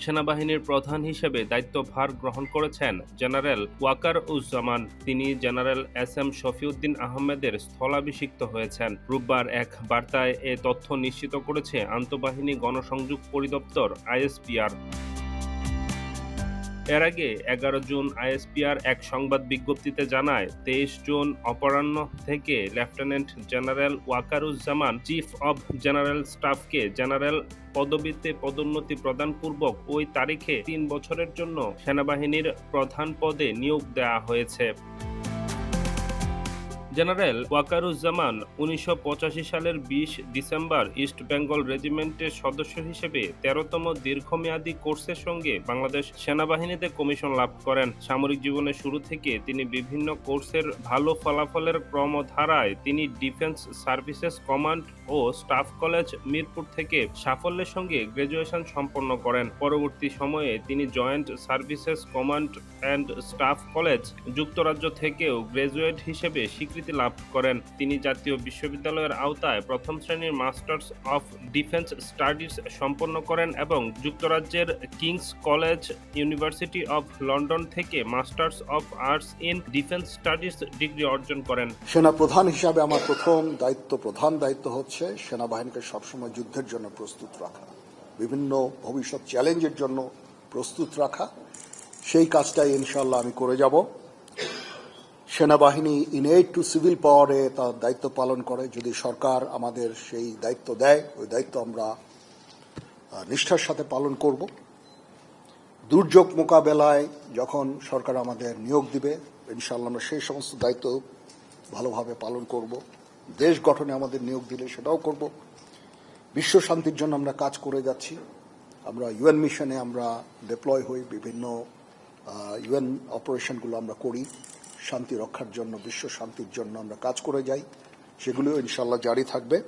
সেনাবাহিনীর প্রধান হিসেবে দায়িত্বভার গ্রহণ করেছেন জেনারেল ওয়াকারুজ্জামান। তিনি জেনারেল এস.এম. শফিউদ্দিন আহমেদের স্থলাভিষিক্ত হয়েছেন। রোববার এক বার্তায় এ তথ্য নিশ্চিত করেছে আন্তঃবাহিনী গণসংযোগ পরিদপ্তর আইএসপিআর। এর আগে 11 জুন আইএসপিআর এক সংবাদ বিজ্ঞপ্তিতে জানায়, 23 জুন অপরাহ্ন থেকে lieutenant general Wakeruzzaman chief of general স্টাফকে জেনারেল পদবিতে পদোন্নতি প্রদানপূর্বক ওই তারিখে 3 বছরের জন্য সেনাবাহিনীর প্রধান পদে নিয়োগ দেওয়া হয়েছে। জেনারেল ওয়াকারুজ্জামান 1985 সালের 20 ডিসেম্বর ইস্ট বেঙ্গল রেজিমেন্টের সদস্য হিসেবে 13তম দীর্ঘমেয়াদী কোর্সের সঙ্গে বাংলাদেশ সেনাবাহিনীতে কমিশন লাভ করেন। সামরিক জীবনের শুরু থেকে তিনি বিভিন্ন কোর্সের ভালো ফলাফলের ক্রমধারায় তিনি ডিফেন্স সার্ভিসেস কমান্ড ও স্টাফ কলেজ মিরপুর থেকে সাফল্যের সঙ্গে গ্র্যাজুয়েশন সম্পন্ন করেন। পরবর্তী সময়ে তিনি joint services command and staff college যুক্তরাজ্য থেকেও গ্র্যাজুয়েট হিসেবে স্বীকৃতি লাভ করেন। তিনি জাতীয় বিশ্ববিদ্যালয়ের আওতায় প্রথম শ্রেণীর মাস্টার্স অফ ডিফেন্স স্টাডিজ সম্পন্ন করেন এবং যুক্তরাজ্যের Kings college university of London থেকে masters of arts in defence studies degree অর্জন করেন। সেনা প্রধান হিসাবে আমার প্রধান দায়িত্ব হচ্ছে সেনাবাহিনীকে সবসময় যুদ্ধের জন্য প্রস্তুত রাখা, বিভিন্ন ভবিষ্যৎ চ্যালেঞ্জের জন্য প্রস্তুত রাখা। সেই কাজটাই ইনশাআল্লাহ আমি করে যাব। সেনাবাহিনী ইনএড টু সিভিল পাওয়ারে তার দায়িত্ব পালন করে। যদি সরকার আমাদের সেই দায়িত্ব দেয়, ওই দায়িত্ব আমরা নিষ্ঠার সাথে পালন করব। দুর্যোগ মোকাবেলায় যখন সরকার আমাদের নিয়োগ দিবে, ইনশাআল্লাহ আমরা সেই সমস্ত দায়িত্ব ভালোভাবে পালন করব। দেশ গঠনে আমাদের নিয়োগ দিলে সেটাও করব। বিশ্ব শান্তির জন্য আমরা কাজ করে যাচ্ছি। আমরা ইউএন মিশনে আমরা ডিপ্লয় হই, বিভিন্ন ইউএন অপারেশনগুলো আমরা করি, শান্তি রক্ষার জন্য, বিশ্ব শান্তির জন্য আমরা কাজ করে যাই। সেগুলিও ইনশাআল্লাহ জারি থাকবে।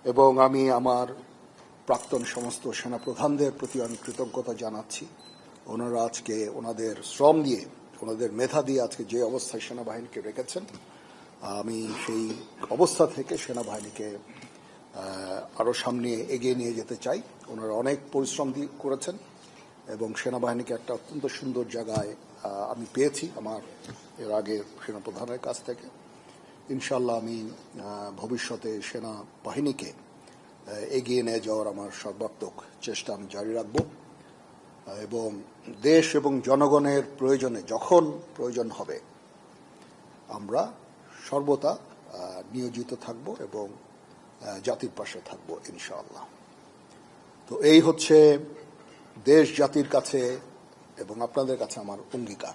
এবং আমি আমার প্রাক্তন সমস্ত সেনা প্রধানদের প্রতি আমি কৃতজ্ঞতা জানাচ্ছি। ওনারা আজকে ওনাদের শ্রম দিয়ে, ওনাদের মেধা দিয়ে আজকে যে অবস্থায় সেনাবাহিনীকে রেখেছেন, আমি সেই অবস্থা থেকে সেনাবাহিনীকে আরও সামনে এগিয়ে নিয়ে যেতে চাই। ওনারা অনেক পরিশ্রম করেছেন এবং সেনাবাহিনীকে একটা অত্যন্ত সুন্দর জায়গায় আমি পেয়েছি আমার এর আগে সেনাপ্রধানের কাছ থেকে। ইনশাআল্লাহ আমি ভবিষ্যতে সেনাবাহিনীকে এগিয়ে নিয়ে যাওয়ার আমার সর্বাত্মক চেষ্টা আমি জারি রাখব এবং দেশ এবং জনগণের প্রয়োজনে যখন প্রয়োজন হবে আমরা সর্বদা নিয়োজিত থাকব এবং জাতির পাশে থাকব ইনশাআল্লাহ। তো এই হচ্ছে দেশ জাতির কাছে এবং আপনাদের কাছে আমার অঙ্গীকার।